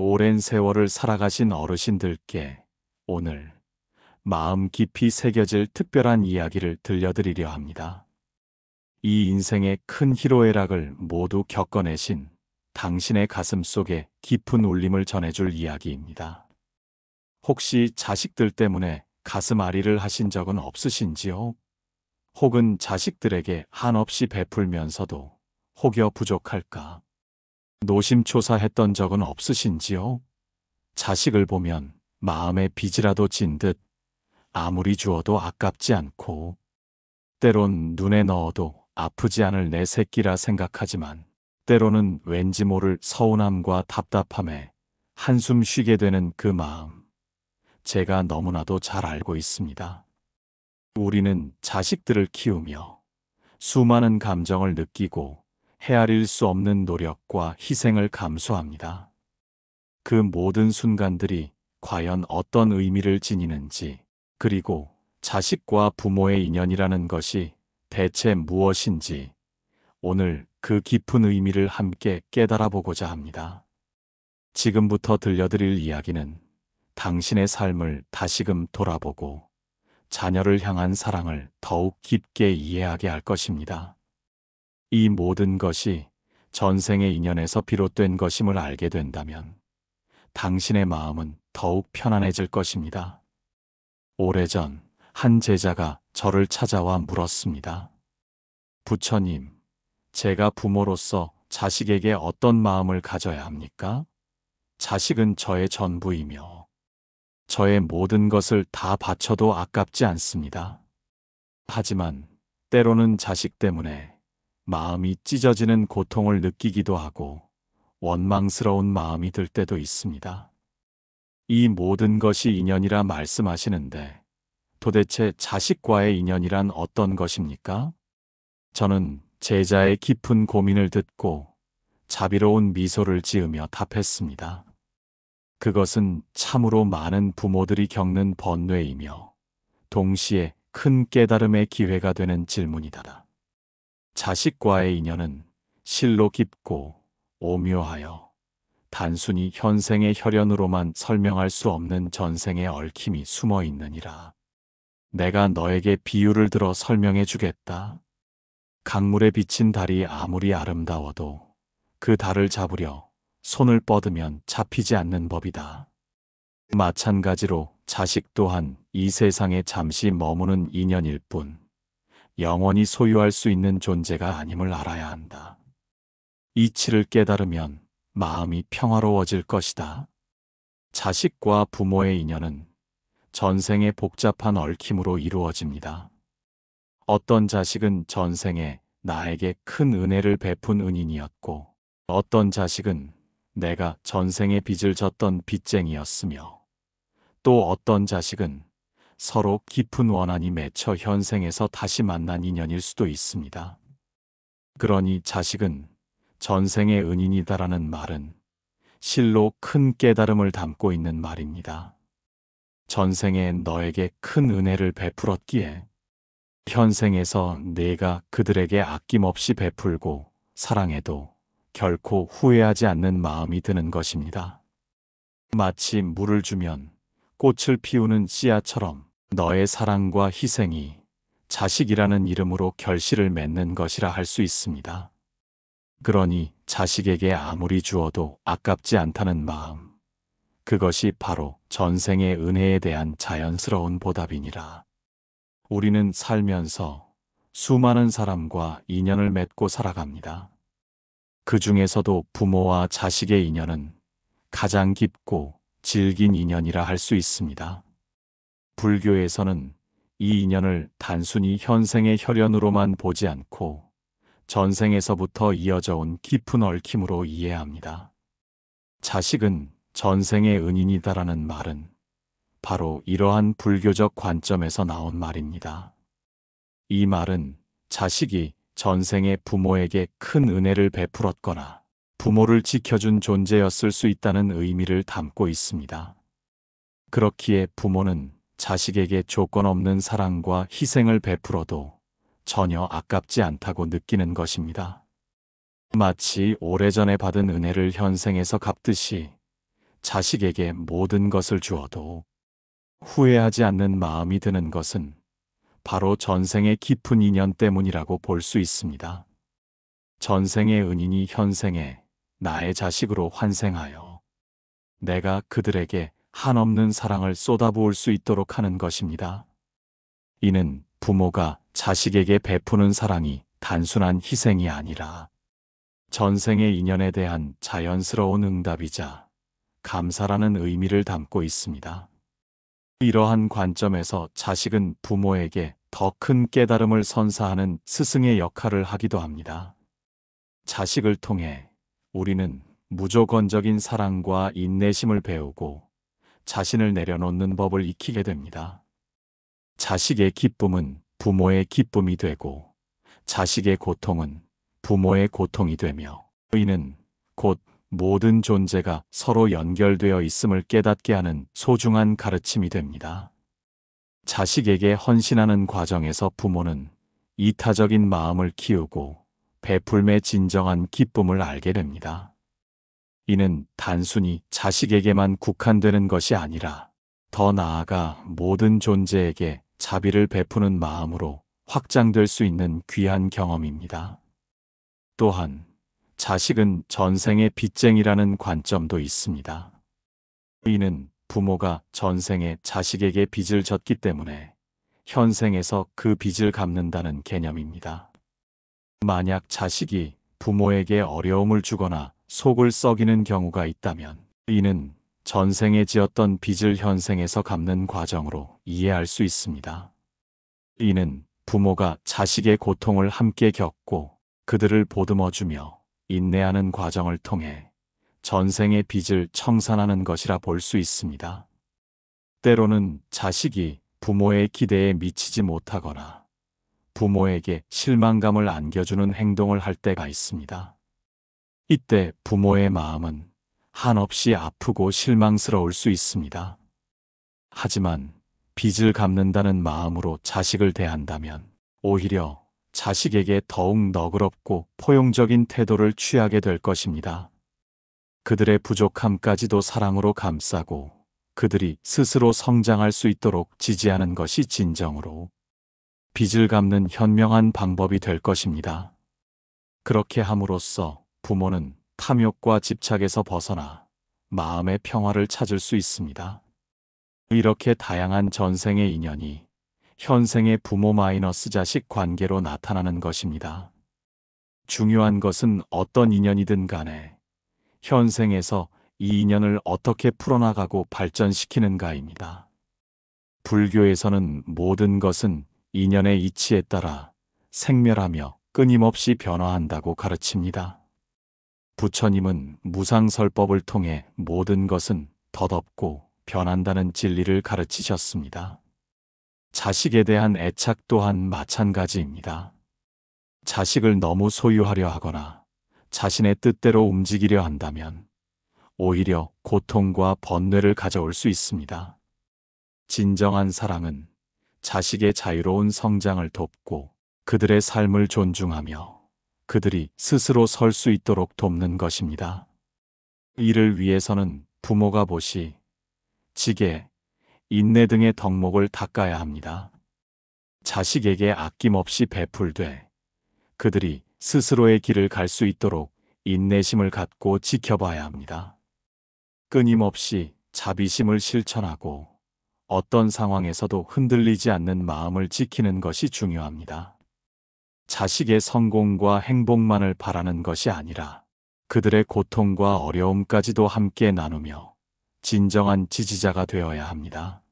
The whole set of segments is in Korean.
오랜 세월을 살아가신 어르신들께 오늘 마음 깊이 새겨질 특별한 이야기를 들려드리려 합니다. 이 인생의 큰 희로애락을 모두 겪어내신 당신의 가슴 속에 깊은 울림을 전해줄 이야기입니다. 혹시 자식들 때문에 가슴 아리를 하신 적은 없으신지요? 혹은 자식들에게 한없이 베풀면서도 혹여 부족할까 노심초사했던 적은 없으신지요? 자식을 보면 마음에 빚이라도 진 듯 아무리 주어도 아깝지 않고 때론 눈에 넣어도 아프지 않을 내 새끼라 생각하지만 때로는 왠지 모를 서운함과 답답함에 한숨 쉬게 되는 그 마음, 제가 너무나도 잘 알고 있습니다. 우리는 자식들을 키우며 수많은 감정을 느끼고 헤아릴 수 없는 노력과 희생을 감수합니다. 그 모든 순간들이 과연 어떤 의미를 지니는지, 그리고 자식과 부모의 인연이라는 것이 대체 무엇인지 오늘 그 깊은 의미를 함께 깨달아 보고자 합니다. 지금부터 들려드릴 이야기는 당신의 삶을 다시금 돌아보고 자녀를 향한 사랑을 더욱 깊게 이해하게 할 것입니다. 이 모든 것이 전생의 인연에서 비롯된 것임을 알게 된다면 당신의 마음은 더욱 편안해질 것입니다. 오래전 한 제자가 저를 찾아와 물었습니다. 부처님, 제가 부모로서 자식에게 어떤 마음을 가져야 합니까? 자식은 저의 전부이며 저의 모든 것을 다 바쳐도 아깝지 않습니다. 하지만 때로는 자식 때문에 마음이 찢어지는 고통을 느끼기도 하고 원망스러운 마음이 들 때도 있습니다. 이 모든 것이 인연이라 말씀하시는데 도대체 자식과의 인연이란 어떤 것입니까? 저는 제자의 깊은 고민을 듣고 자비로운 미소를 지으며 답했습니다. 그것은 참으로 많은 부모들이 겪는 번뇌이며 동시에 큰 깨달음의 기회가 되는 질문이다. 자식과의 인연은 실로 깊고 오묘하여 단순히 현생의 혈연으로만 설명할 수 없는 전생의 얽힘이 숨어 있느니라. 내가 너에게 비유를 들어 설명해 주겠다. 강물에 비친 달이 아무리 아름다워도 그 달을 잡으려 손을 뻗으면 잡히지 않는 법이다. 마찬가지로 자식 또한 이 세상에 잠시 머무는 인연일 뿐 영원히 소유할 수 있는 존재가 아님을 알아야 한다. 이치를 깨달으면 마음이 평화로워질 것이다. 자식과 부모의 인연은 전생의 복잡한 얽힘으로 이루어집니다. 어떤 자식은 전생에 나에게 큰 은혜를 베푼 은인이었고 어떤 자식은 내가 전생에 빚을 졌던 빚쟁이였으며 또 어떤 자식은 서로 깊은 원한이 맺혀 현생에서 다시 만난 인연일 수도 있습니다. 그러니 자식은 전생의 은인이다라는 말은 실로 큰 깨달음을 담고 있는 말입니다. 전생에 너에게 큰 은혜를 베풀었기에 현생에서 내가 그들에게 아낌없이 베풀고 사랑해도 결코 후회하지 않는 마음이 드는 것입니다. 마치 물을 주면 꽃을 피우는 씨앗처럼 너의 사랑과 희생이 자식이라는 이름으로 결실을 맺는 것이라 할 수 있습니다. 그러니 자식에게 아무리 주어도 아깝지 않다는 마음, 그것이 바로 전생의 은혜에 대한 자연스러운 보답이니라. 우리는 살면서 수많은 사람과 인연을 맺고 살아갑니다. 그 중에서도 부모와 자식의 인연은 가장 깊고 질긴 인연이라 할 수 있습니다. 불교에서는 이 인연을 단순히 현생의 혈연으로만 보지 않고 전생에서부터 이어져 온 깊은 얽힘으로 이해합니다. 자식은 전생의 은인이다라는 말은 바로 이러한 불교적 관점에서 나온 말입니다. 이 말은 자식이 전생의 부모에게 큰 은혜를 베풀었거나 부모를 지켜준 존재였을 수 있다는 의미를 담고 있습니다. 그렇기에 부모는 자식에게 조건 없는 사랑과 희생을 베풀어도 전혀 아깝지 않다고 느끼는 것입니다. 마치 오래전에 받은 은혜를 현생에서 갚듯이 자식에게 모든 것을 주어도 후회하지 않는 마음이 드는 것은 바로 전생의 깊은 인연 때문이라고 볼 수 있습니다. 전생의 은인이 현생에 나의 자식으로 환생하여 내가 그들에게 한없는 사랑을 쏟아부을 수 있도록 하는 것입니다. 이는 부모가 자식에게 베푸는 사랑이 단순한 희생이 아니라 전생의 인연에 대한 자연스러운 응답이자 감사라는 의미를 담고 있습니다. 이러한 관점에서 자식은 부모에게 더 큰 깨달음을 선사하는 스승의 역할을 하기도 합니다. 자식을 통해 우리는 무조건적인 사랑과 인내심을 배우고 자신을 내려놓는 법을 익히게 됩니다. 자식의 기쁨은 부모의 기쁨이 되고 자식의 고통은 부모의 고통이 되며 이는 곧 모든 존재가 서로 연결되어 있음을 깨닫게 하는 소중한 가르침이 됩니다. 자식에게 헌신하는 과정에서 부모는 이타적인 마음을 키우고 베풀매 진정한 기쁨을 알게 됩니다. 이는 단순히 자식에게만 국한되는 것이 아니라 더 나아가 모든 존재에게 자비를 베푸는 마음으로 확장될 수 있는 귀한 경험입니다. 또한 자식은 전생의 빚쟁이라는 관점도 있습니다. 이는 부모가 전생에 자식에게 빚을 졌기 때문에 현생에서 그 빚을 갚는다는 개념입니다. 만약 자식이 부모에게 어려움을 주거나 속을 썩이는 경우가 있다면 이는 전생에 지었던 빚을 현생에서 갚는 과정으로 이해할 수 있습니다. 이는 부모가 자식의 고통을 함께 겪고 그들을 보듬어주며 인내하는 과정을 통해 전생의 빚을 청산하는 것이라 볼 수 있습니다. 때로는 자식이 부모의 기대에 미치지 못하거나 부모에게 실망감을 안겨주는 행동을 할 때가 있습니다. 이때 부모의 마음은 한없이 아프고 실망스러울 수 있습니다. 하지만 빚을 갚는다는 마음으로 자식을 대한다면 오히려 자식에게 더욱 너그럽고 포용적인 태도를 취하게 될 것입니다. 그들의 부족함까지도 사랑으로 감싸고 그들이 스스로 성장할 수 있도록 지지하는 것이 진정으로 빚을 갚는 현명한 방법이 될 것입니다. 그렇게 함으로써 부모는 탐욕과 집착에서 벗어나 마음의 평화를 찾을 수 있습니다. 이렇게 다양한 전생의 인연이 현생의 부모 마이너스 자식 관계로 나타나는 것입니다. 중요한 것은 어떤 인연이든 간에 현생에서 이 인연을 어떻게 풀어나가고 발전시키는가입니다. 불교에서는 모든 것은 인연의 이치에 따라 생멸하며 끊임없이 변화한다고 가르칩니다. 부처님은 무상설법을 통해 모든 것은 덧없고 변한다는 진리를 가르치셨습니다. 자식에 대한 애착 또한 마찬가지입니다. 자식을 너무 소유하려 하거나 자신의 뜻대로 움직이려 한다면 오히려 고통과 번뇌를 가져올 수 있습니다. 진정한 사랑은 자식의 자유로운 성장을 돕고 그들의 삶을 존중하며 그들이 스스로 설 수 있도록 돕는 것입니다. 이를 위해서는 부모가 보시, 지게, 인내 등의 덕목을 닦아야 합니다. 자식에게 아낌없이 베풀되 그들이 스스로의 길을 갈 수 있도록 인내심을 갖고 지켜봐야 합니다. 끊임없이 자비심을 실천하고 어떤 상황에서도 흔들리지 않는 마음을 지키는 것이 중요합니다. 자식의 성공과 행복만을 바라는 것이 아니라 그들의 고통과 어려움까지도 함께 나누며 진정한 지지자가 되어야 합니다.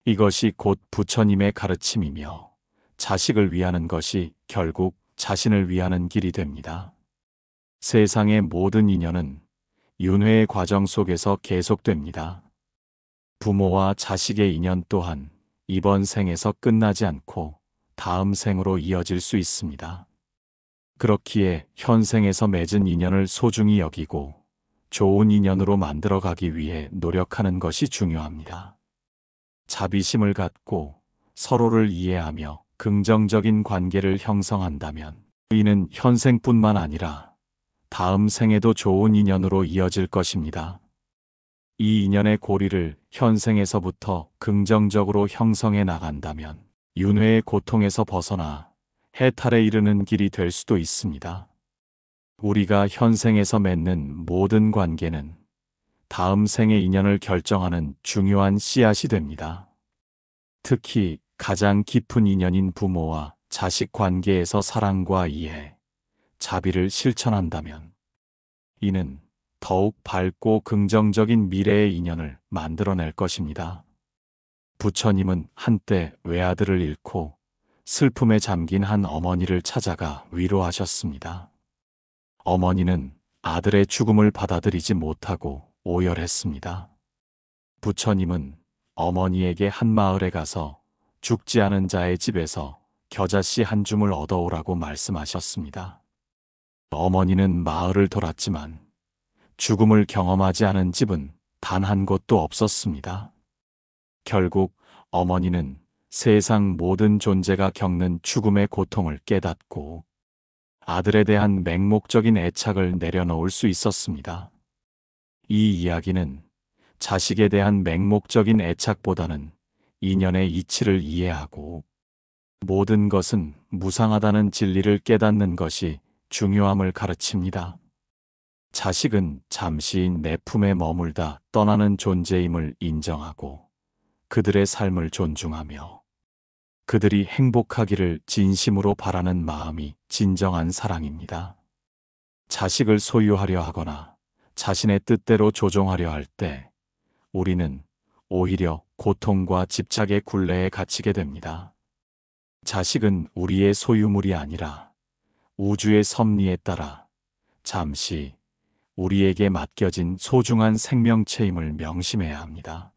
이것이 곧 부처님의 가르침이며 자식을 위하는 것이 결국 자신을 위하는 길이 됩니다. 세상의 모든 인연은 윤회의 과정 속에서 계속됩니다. 부모와 자식의 인연 또한 이번 생에서 끝나지 않고 다음 생으로 이어질 수 있습니다. 그렇기에 현생에서 맺은 인연을 소중히 여기고 좋은 인연으로 만들어가기 위해 노력하는 것이 중요합니다. 자비심을 갖고 서로를 이해하며 긍정적인 관계를 형성한다면 이는 현생뿐만 아니라 다음 생에도 좋은 인연으로 이어질 것입니다. 이 인연의 고리를 현생에서부터 긍정적으로 형성해 나간다면 윤회의 고통에서 벗어나 해탈에 이르는 길이 될 수도 있습니다. 우리가 현생에서 맺는 모든 관계는 다음 생의 인연을 결정하는 중요한 씨앗이 됩니다. 특히 가장 깊은 인연인 부모와 자식 관계에서 사랑과 이해, 자비를 실천한다면 이는 더욱 밝고 긍정적인 미래의 인연을 만들어낼 것입니다. 부처님은 한때 외아들을 잃고 슬픔에 잠긴 한 어머니를 찾아가 위로하셨습니다. 어머니는 아들의 죽음을 받아들이지 못하고 오열했습니다. 부처님은 어머니에게 한 마을에 가서 죽지 않은 자의 집에서 겨자씨 한 줌을 얻어오라고 말씀하셨습니다. 어머니는 마을을 돌았지만 죽음을 경험하지 않은 집은 단 한 곳도 없었습니다. 결국 어머니는 세상 모든 존재가 겪는 죽음의 고통을 깨닫고 아들에 대한 맹목적인 애착을 내려놓을 수 있었습니다. 이 이야기는 자식에 대한 맹목적인 애착보다는 인연의 이치를 이해하고 모든 것은 무상하다는 진리를 깨닫는 것이 중요함을 가르칩니다. 자식은 잠시 내 품에 머물다 떠나는 존재임을 인정하고 그들의 삶을 존중하며 그들이 행복하기를 진심으로 바라는 마음이 진정한 사랑입니다. 자식을 소유하려 하거나 자신의 뜻대로 조종하려 할 때 우리는 오히려 고통과 집착의 굴레에 갇히게 됩니다. 자식은 우리의 소유물이 아니라 우주의 섭리에 따라 잠시 우리에게 맡겨진 소중한 생명체임을 명심해야 합니다.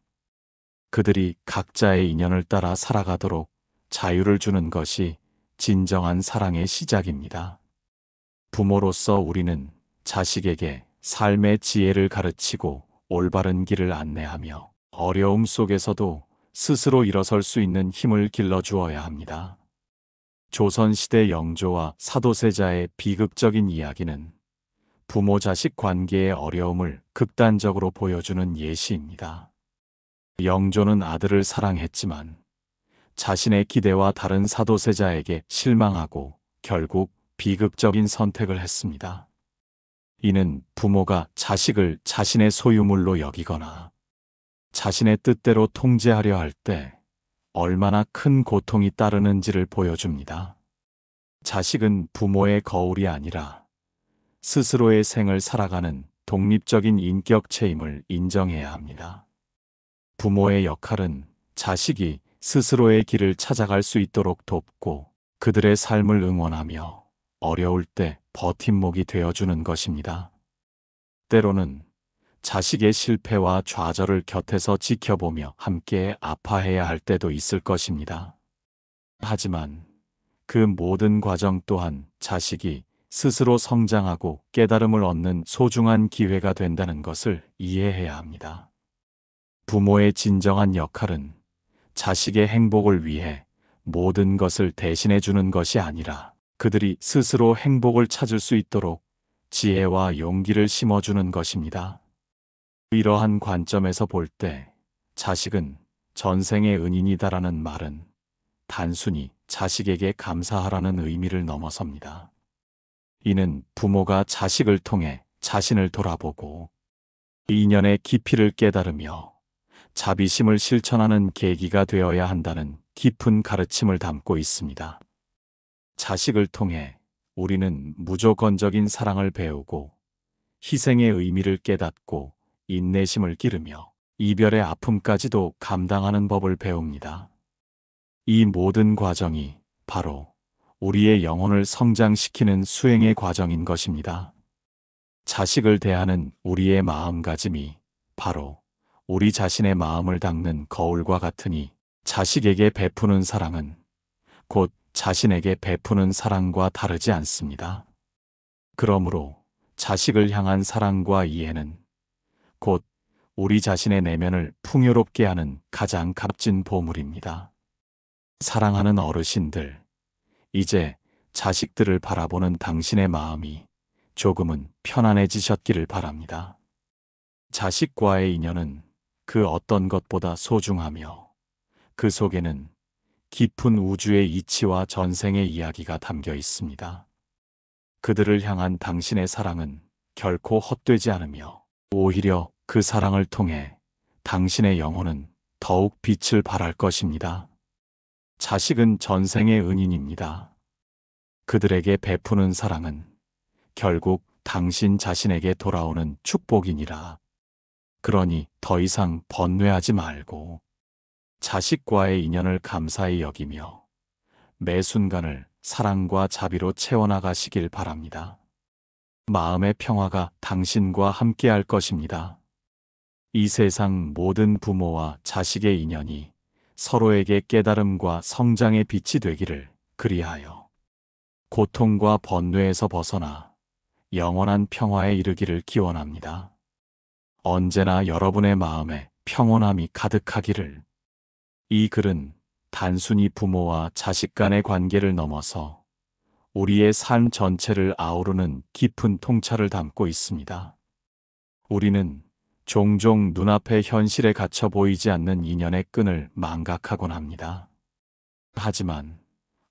그들이 각자의 인연을 따라 살아가도록 자유를 주는 것이 진정한 사랑의 시작입니다. 부모로서 우리는 자식에게 삶의 지혜를 가르치고 올바른 길을 안내하며 어려움 속에서도 스스로 일어설 수 있는 힘을 길러주어야 합니다. 조선시대 영조와 사도세자의 비극적인 이야기는 부모-자식 관계의 어려움을 극단적으로 보여주는 예시입니다. 영조는 아들을 사랑했지만 자신의 기대와 다른 사도세자에게 실망하고 결국 비극적인 선택을 했습니다. 이는 부모가 자식을 자신의 소유물로 여기거나 자신의 뜻대로 통제하려 할 때 얼마나 큰 고통이 따르는지를 보여줍니다. 자식은 부모의 거울이 아니라 스스로의 생을 살아가는 독립적인 인격체임을 인정해야 합니다. 부모의 역할은 자식이 스스로의 길을 찾아갈 수 있도록 돕고 그들의 삶을 응원하며 어려울 때 버팀목이 되어주는 것입니다. 때로는 자식의 실패와 좌절을 곁에서 지켜보며 함께 아파해야 할 때도 있을 것입니다. 하지만 그 모든 과정 또한 자식이 스스로 성장하고 깨달음을 얻는 소중한 기회가 된다는 것을 이해해야 합니다. 부모의 진정한 역할은 자식의 행복을 위해 모든 것을 대신해 주는 것이 아니라 그들이 스스로 행복을 찾을 수 있도록 지혜와 용기를 심어주는 것입니다. 이러한 관점에서 볼 때 자식은 전생의 은인이다라는 말은 단순히 자식에게 감사하라는 의미를 넘어섭니다. 이는 부모가 자식을 통해 자신을 돌아보고 인연의 깊이를 깨달으며 자비심을 실천하는 계기가 되어야 한다는 깊은 가르침을 담고 있습니다. 자식을 통해 우리는 무조건적인 사랑을 배우고 희생의 의미를 깨닫고 인내심을 기르며 이별의 아픔까지도 감당하는 법을 배웁니다. 이 모든 과정이 바로 우리의 영혼을 성장시키는 수행의 과정인 것입니다. 자식을 대하는 우리의 마음가짐이 바로 우리 자신의 마음을 닦는 거울과 같으니 자식에게 베푸는 사랑은 곧 자신에게 베푸는 사랑과 다르지 않습니다. 그러므로 자식을 향한 사랑과 이해는 곧 우리 자신의 내면을 풍요롭게 하는 가장 값진 보물입니다. 사랑하는 어르신들, 이제 자식들을 바라보는 당신의 마음이 조금은 편안해지셨기를 바랍니다. 자식과의 인연은 그 어떤 것보다 소중하며 그 속에는 깊은 우주의 이치와 전생의 이야기가 담겨 있습니다. 그들을 향한 당신의 사랑은 결코 헛되지 않으며 오히려 그 사랑을 통해 당신의 영혼은 더욱 빛을 발할 것입니다. 자식은 전생의 은인입니다. 그들에게 베푸는 사랑은 결국 당신 자신에게 돌아오는 축복이니라. 그러니 더 이상 번뇌하지 말고 자식과의 인연을 감사히 여기며 매 순간을 사랑과 자비로 채워나가시길 바랍니다. 마음의 평화가 당신과 함께할 것입니다. 이 세상 모든 부모와 자식의 인연이 서로에게 깨달음과 성장의 빛이 되기를 그리하여 고통과 번뇌에서 벗어나 영원한 평화에 이르기를 기원합니다. 언제나 여러분의 마음에 평온함이 가득하기를. 이 글은 단순히 부모와 자식 간의 관계를 넘어서 우리의 삶 전체를 아우르는 깊은 통찰을 담고 있습니다. 우리는 종종 눈앞의 현실에 갇혀 보이지 않는 인연의 끈을 망각하곤 합니다. 하지만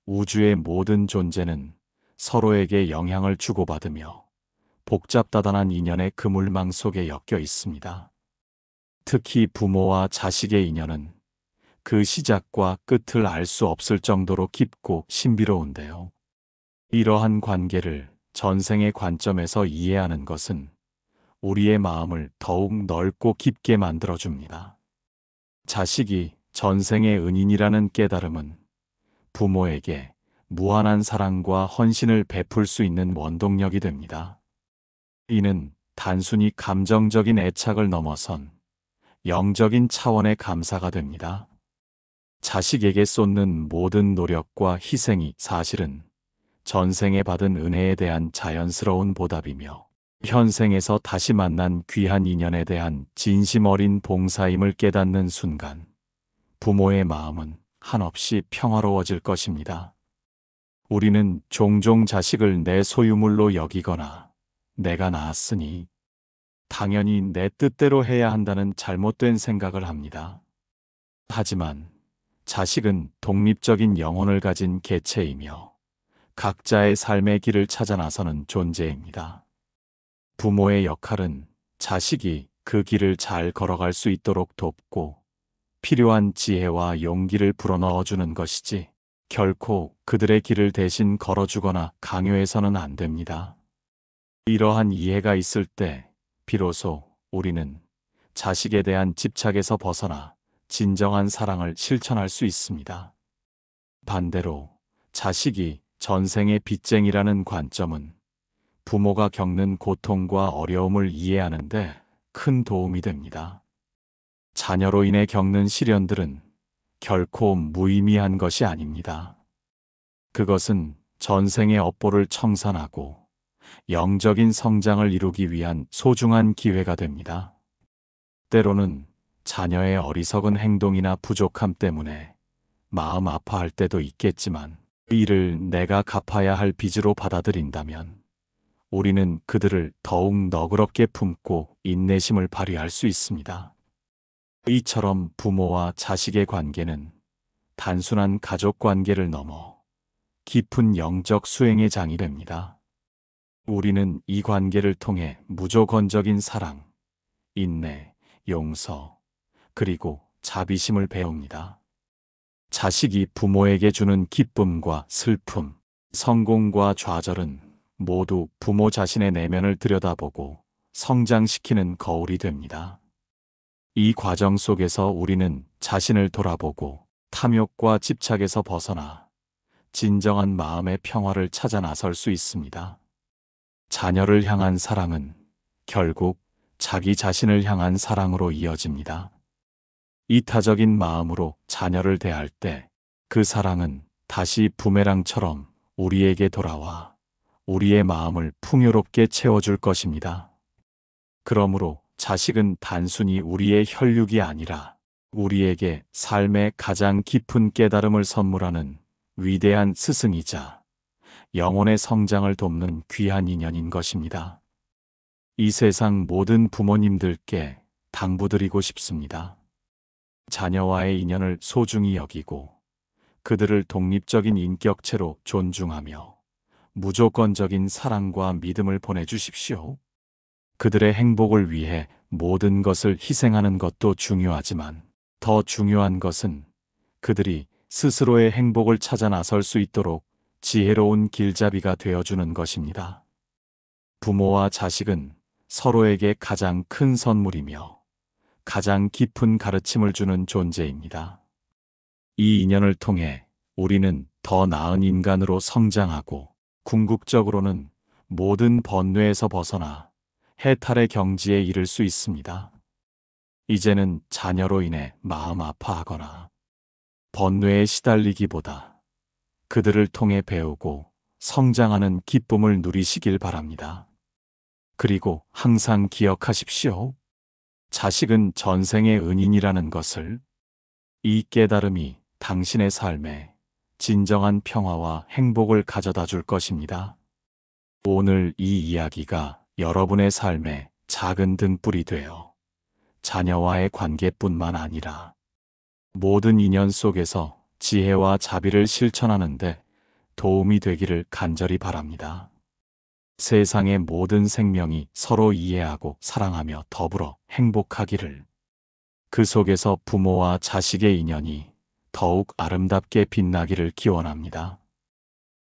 우주의 모든 존재는 서로에게 영향을 주고받으며 복잡다단한 인연의 그물망 속에 엮여 있습니다. 특히 부모와 자식의 인연은 그 시작과 끝을 알 수 없을 정도로 깊고 신비로운데요. 이러한 관계를 전생의 관점에서 이해하는 것은 우리의 마음을 더욱 넓고 깊게 만들어줍니다. 자식이 전생의 은인이라는 깨달음은 부모에게 무한한 사랑과 헌신을 베풀 수 있는 원동력이 됩니다. 이는 단순히 감정적인 애착을 넘어선 영적인 차원의 감사가 됩니다. 자식에게 쏟는 모든 노력과 희생이 사실은 전생에 받은 은혜에 대한 자연스러운 보답이며 현생에서 다시 만난 귀한 인연에 대한 진심 어린 봉사임을 깨닫는 순간 부모의 마음은 한없이 평화로워질 것입니다. 우리는 종종 자식을 내 소유물로 여기거나 내가 낳았으니 당연히 내 뜻대로 해야 한다는 잘못된 생각을 합니다. 하지만 자식은 독립적인 영혼을 가진 개체이며 각자의 삶의 길을 찾아 나서는 존재입니다. 부모의 역할은 자식이 그 길을 잘 걸어갈 수 있도록 돕고 필요한 지혜와 용기를 불어넣어주는 것이지 결코 그들의 길을 대신 걸어주거나 강요해서는 안 됩니다. 이러한 이해가 있을 때 비로소 우리는 자식에 대한 집착에서 벗어나 진정한 사랑을 실천할 수 있습니다. 반대로 자식이 전생의 빚쟁이라는 관점은 부모가 겪는 고통과 어려움을 이해하는 데 큰 도움이 됩니다. 자녀로 인해 겪는 시련들은 결코 무의미한 것이 아닙니다. 그것은 전생의 업보를 청산하고 영적인 성장을 이루기 위한 소중한 기회가 됩니다. 때로는 자녀의 어리석은 행동이나 부족함 때문에 마음 아파할 때도 있겠지만 이를 내가 갚아야 할 빚으로 받아들인다면 우리는 그들을 더욱 너그럽게 품고 인내심을 발휘할 수 있습니다. 이처럼 부모와 자식의 관계는 단순한 가족 관계를 넘어 깊은 영적 수행의 장이 됩니다. 우리는 이 관계를 통해 무조건적인 사랑, 인내, 용서, 그리고 자비심을 배웁니다. 자식이 부모에게 주는 기쁨과 슬픔, 성공과 좌절은 모두 부모 자신의 내면을 들여다보고 성장시키는 거울이 됩니다. 이 과정 속에서 우리는 자신을 돌아보고 탐욕과 집착에서 벗어나 진정한 마음의 평화를 찾아 나설 수 있습니다. 자녀를 향한 사랑은 결국 자기 자신을 향한 사랑으로 이어집니다. 이타적인 마음으로 자녀를 대할 때 그 사랑은 다시 부메랑처럼 우리에게 돌아와 우리의 마음을 풍요롭게 채워줄 것입니다. 그러므로 자식은 단순히 우리의 혈육이 아니라 우리에게 삶의 가장 깊은 깨달음을 선물하는 위대한 스승이자 영혼의 성장을 돕는 귀한 인연인 것입니다. 이 세상 모든 부모님들께 당부드리고 싶습니다. 자녀와의 인연을 소중히 여기고 그들을 독립적인 인격체로 존중하며 무조건적인 사랑과 믿음을 보내주십시오. 그들의 행복을 위해 모든 것을 희생하는 것도 중요하지만 더 중요한 것은 그들이 스스로의 행복을 찾아 나설 수 있도록 지혜로운 길잡이가 되어주는 것입니다. 부모와 자식은 서로에게 가장 큰 선물이며 가장 깊은 가르침을 주는 존재입니다. 이 인연을 통해 우리는 더 나은 인간으로 성장하고 궁극적으로는 모든 번뇌에서 벗어나 해탈의 경지에 이를 수 있습니다. 이제는 자녀로 인해 마음 아파하거나 번뇌에 시달리기보다 그들을 통해 배우고 성장하는 기쁨을 누리시길 바랍니다. 그리고 항상 기억하십시오. 자식은 전생의 은인이라는 것을. 이 깨달음이 당신의 삶에 진정한 평화와 행복을 가져다 줄 것입니다. 오늘 이 이야기가 여러분의 삶에 작은 등불이 되어 자녀와의 관계뿐만 아니라 모든 인연 속에서 지혜와 자비를 실천하는데 도움이 되기를 간절히 바랍니다. 세상의 모든 생명이 서로 이해하고 사랑하며 더불어 행복하기를, 그 속에서 부모와 자식의 인연이 더욱 아름답게 빛나기를 기원합니다.